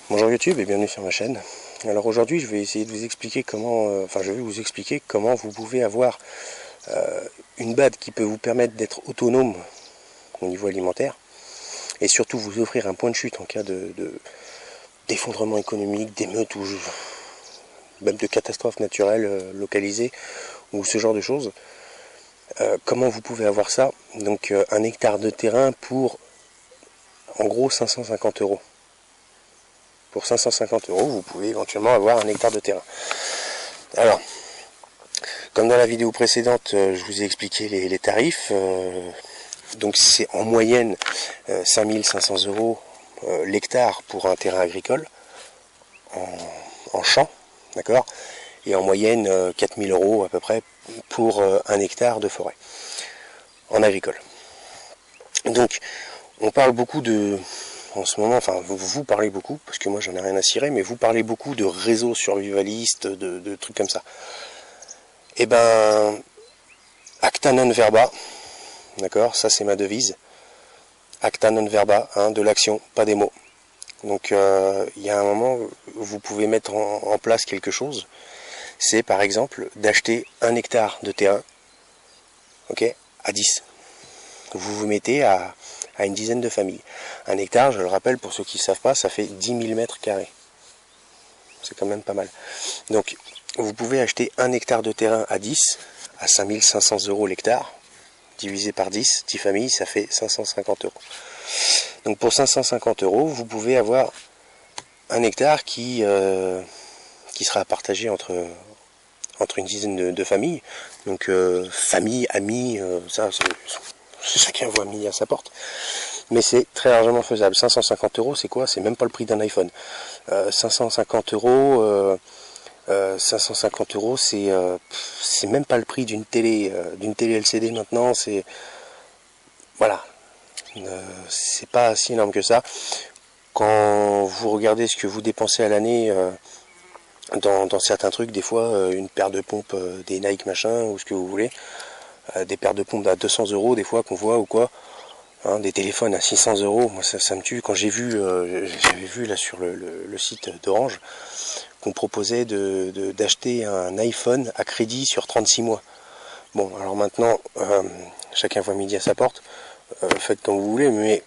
Bonjour YouTube et bienvenue sur ma chaîne. Alors aujourd'hui je vais essayer de vous expliquer comment, comment vous pouvez avoir une BAD qui peut vous permettre d'être autonome au niveau alimentaire et surtout vous offrir un point de chute en cas d'effondrement économique, d'émeutes ou même de catastrophes naturelles localisées ou ce genre de choses. Comment vous pouvez avoir ça? Donc 1 hectare de terrain pour en gros 550 euros. Pour 550 euros, vous pouvez éventuellement avoir 1 hectare de terrain. Alors, comme dans la vidéo précédente, je vous ai expliqué les tarifs. Donc c'est en moyenne 5500 euros l'hectare pour un terrain agricole en champ, d'accord, et en moyenne 4000 euros à peu près pour 1 hectare de forêt en agricole. Donc on parle beaucoup en ce moment, enfin vous parlez beaucoup, parce que moi j'en ai rien à cirer, mais vous parlez beaucoup de réseaux survivalistes, de trucs comme ça. Eh ben, acta non verba, d'accord, ça c'est ma devise. Acta non verba, hein, de l'action, pas des mots. Donc il y a un moment où vous pouvez mettre en place quelque chose. C'est par exemple d'acheter 1 hectare de terrain, ok, à 10. Vous vous mettez à une dizaine de familles. 1 hectare, je le rappelle pour ceux qui ne savent pas, ça fait 10 000 mètres carrés. C'est quand même pas mal. Donc vous pouvez acheter 1 hectare de terrain à 10, à 5500 euros l'hectare, divisé par 10 familles, ça fait 550 euros. Donc pour 550 euros, vous pouvez avoir 1 hectare qui sera partagé entre une dizaine de familles. Donc famille, amis, ça c'est chacun voit midi à sa porte. Mais c'est très largement faisable. 550 euros, c'est quoi? C'est même pas le prix d'un iPhone. 550 euros, 550 euros, c'est même pas le prix d'une télé LCD maintenant. C'est voilà, c'est pas si énorme que ça. Quand vous regardez ce que vous dépensez à l'année dans certains trucs, des fois une paire de pompes, des Nike machin ou ce que vous voulez, des paires de pompes à 200 euros des fois qu'on voit ou quoi. Hein, des téléphones à 600 euros, moi ça me tue. Quand j'avais vu là sur le site d'Orange qu'on proposait d'acheter un iPhone à crédit sur 36 mois. Bon, alors maintenant, chacun voit midi à sa porte, faites comme vous voulez, mais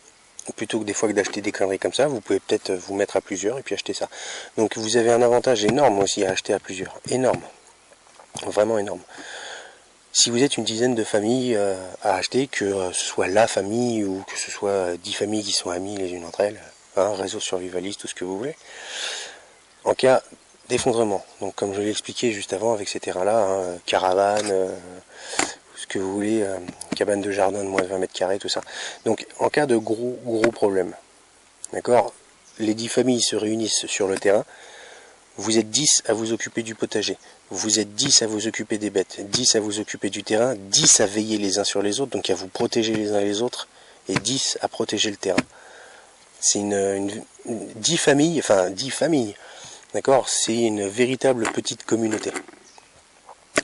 plutôt que des fois que d'acheter des conneries comme ça, vous pouvez peut-être vous mettre à plusieurs et puis acheter ça. Donc vous avez un avantage énorme aussi à acheter à plusieurs, énorme, vraiment énorme. Si vous êtes une dizaine de familles à acheter, que ce soit la famille ou que ce soit 10 familles qui sont amies les unes entre elles, hein, réseau survivaliste, tout ce que vous voulez, en cas d'effondrement, donc comme je l'ai expliqué juste avant avec ces terrains-là, hein, caravane, ce que vous voulez, cabane de jardin de moins de 20 mètres carrés, tout ça. Donc en cas de gros problèmes, d'accord, les 10 familles se réunissent sur le terrain, vous êtes 10 à vous occuper du potager, vous êtes 10 à vous occuper des bêtes, 10 à vous occuper du terrain, 10 à veiller les uns sur les autres, donc à vous protéger les uns les autres, et 10 à protéger le terrain. C'est 10 familles, d'accord, c'est une véritable petite communauté.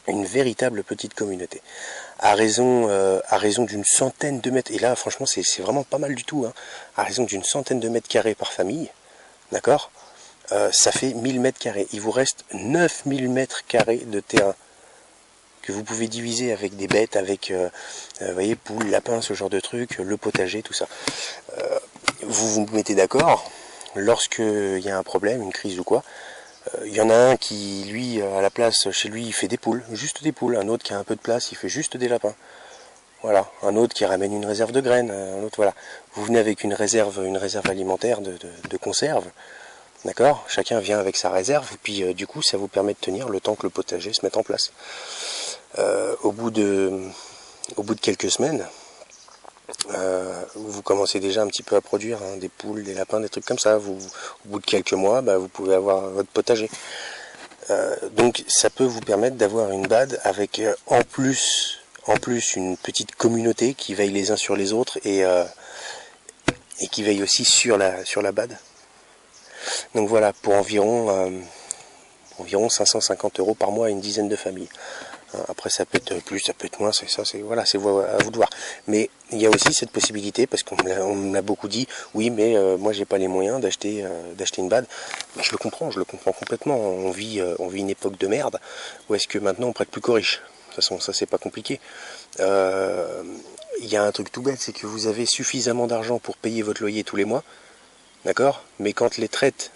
Une véritable petite communauté. À raison d'une centaine de mètres, et là franchement c'est vraiment pas mal du tout, hein, à raison d'une centaine de mètres carrés par famille, d'accord, ça fait 1000 mètres carrés. Il vous reste 9000 mètres carrés de terrain que vous pouvez diviser avec des bêtes, avec, vous voyez, poules, lapins, ce genre de trucs, le potager, tout ça. Vous vous mettez d'accord, lorsqu'il y a un problème, une crise ou quoi, il y en a un qui, lui, à la place, chez lui, il fait des poules, juste des poules. Un autre qui a un peu de place, il fait juste des lapins. Voilà. Un autre qui ramène une réserve de graines. Un autre, voilà. Vous venez avec une réserve alimentaire de conserve. D'accord? Chacun vient avec sa réserve. Et puis, du coup, ça vous permet de tenir le temps que le potager se mette en place. Au bout de quelques semaines, vous commencez déjà un petit peu à produire, hein, des poules, des lapins, des trucs comme ça. Au bout de quelques mois, vous pouvez avoir votre potager. Donc ça peut vous permettre d'avoir une BAD avec en plus une petite communauté qui veille les uns sur les autres et qui veille aussi sur la BAD. Donc voilà, pour environ 550 euros par mois à une dizaine de familles. Après ça peut être plus, ça peut être moins, c'est ça, c'est voilà, c'est à vous de voir. Mais il y a aussi cette possibilité, parce qu'on me l'a beaucoup dit, oui mais moi j'ai pas les moyens d'acheter une BAD. Je le comprends complètement. On vit une époque de merde, où est-ce que maintenant on prête plus qu'aux riches. De toute façon ça c'est pas compliqué. Il y a un truc tout bête, c'est que vous avez suffisamment d'argent pour payer votre loyer tous les mois, d'accord? Mais quand les traites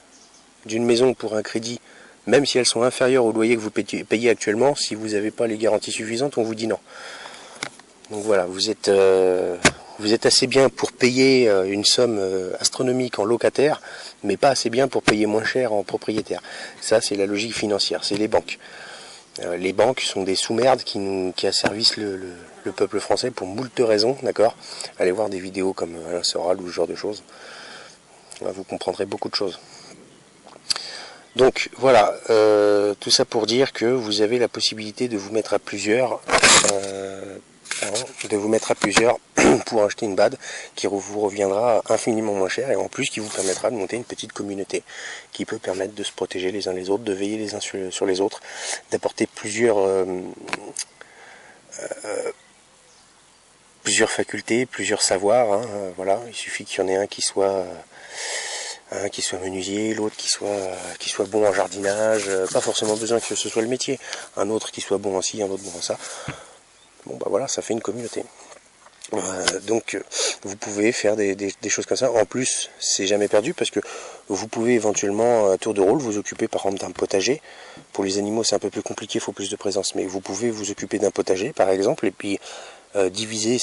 d'une maison pour un crédit, même si elles sont inférieures au loyer que vous payez actuellement, si vous n'avez pas les garanties suffisantes, on vous dit non. Donc voilà, vous êtes assez bien pour payer une somme astronomique en locataire, mais pas assez bien pour payer moins cher en propriétaire. Ça, c'est la logique financière, c'est les banques. Les banques sont des sous-merdes qui asservissent le peuple français pour moult raisons, d'accord? Allez voir des vidéos comme Alain Soral ou ce genre de choses. Là, vous comprendrez beaucoup de choses. Donc voilà, tout ça pour dire que vous avez la possibilité de vous mettre à plusieurs, pour acheter une BAD qui vous reviendra infiniment moins cher et en plus qui vous permettra de monter une petite communauté qui peut permettre de se protéger les uns les autres, de veiller les uns sur les autres, d'apporter plusieurs facultés, plusieurs savoirs. Hein, voilà, il suffit qu'il y en ait un qui soit menuisier, l'autre qui soit bon en jardinage, pas forcément besoin que ce soit le métier, un autre qui soit bon en ci, un autre bon en ça. Bon bah voilà, ça fait une communauté. Donc vous pouvez faire des choses comme ça. En plus, c'est jamais perdu parce que vous pouvez éventuellement à tour de rôle vous occuper par exemple d'un potager. Pour les animaux c'est un peu plus compliqué, il faut plus de présence, mais vous pouvez vous occuper d'un potager par exemple et puis diviser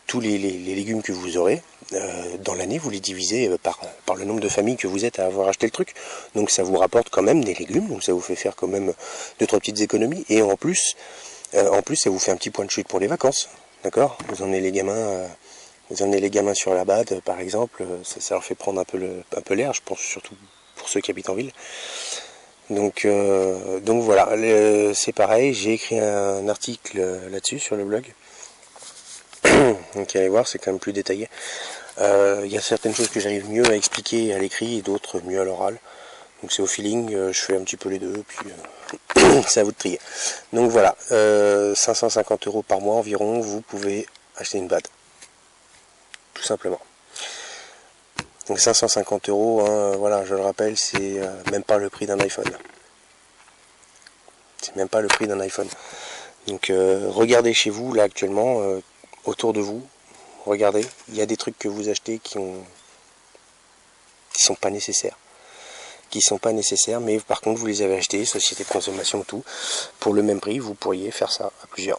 tous les légumes que vous aurez dans l'année, vous les divisez par le nombre de familles que vous êtes à avoir acheté le truc. Donc ça vous rapporte quand même des légumes, donc ça vous fait faire quand même 2-3 petites économies. Et en plus, ça vous fait un petit point de chute pour les vacances. D'accord? Vous emmenez les gamins sur la BAD, par exemple, ça leur fait prendre un peu l'air, je pense surtout pour ceux qui habitent en ville. Donc voilà, c'est pareil, j'ai écrit un article là-dessus sur le blog. Donc allez voir, c'est quand même plus détaillé. Il y a certaines choses que j'arrive mieux à expliquer à l'écrit et d'autres mieux à l'oral. Donc c'est au feeling, je fais un petit peu les deux, puis c'est à vous de trier. Donc voilà, 550 € par mois environ, vous pouvez acheter une BAD. Tout simplement. Donc 550 €, hein, voilà, je le rappelle, c'est même pas le prix d'un iPhone. C'est même pas le prix d'un iPhone. Donc regardez chez vous, là actuellement, autour de vous, regardez, il y a des trucs que vous achetez qui sont pas nécessaires. Mais par contre vous les avez achetés, société de consommation, tout, pour le même prix, vous pourriez faire ça à plusieurs.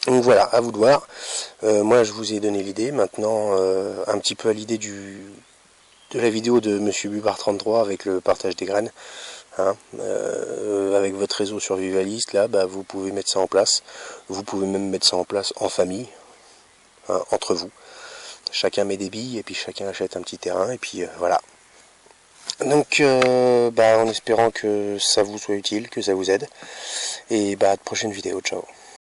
Donc voilà, à vous de voir. Moi je vous ai donné l'idée, maintenant un petit peu à l'idée de la vidéo de Monsieur Bubard33 avec le partage des graines. Hein, avec votre réseau survivaliste, là, bah, vous pouvez mettre ça en place. Vous pouvez même mettre ça en place en famille, hein, entre vous. Chacun met des billes et puis chacun achète un petit terrain et puis voilà. Donc en espérant que ça vous soit utile, que ça vous aide. Et bah à de prochaines vidéos, ciao.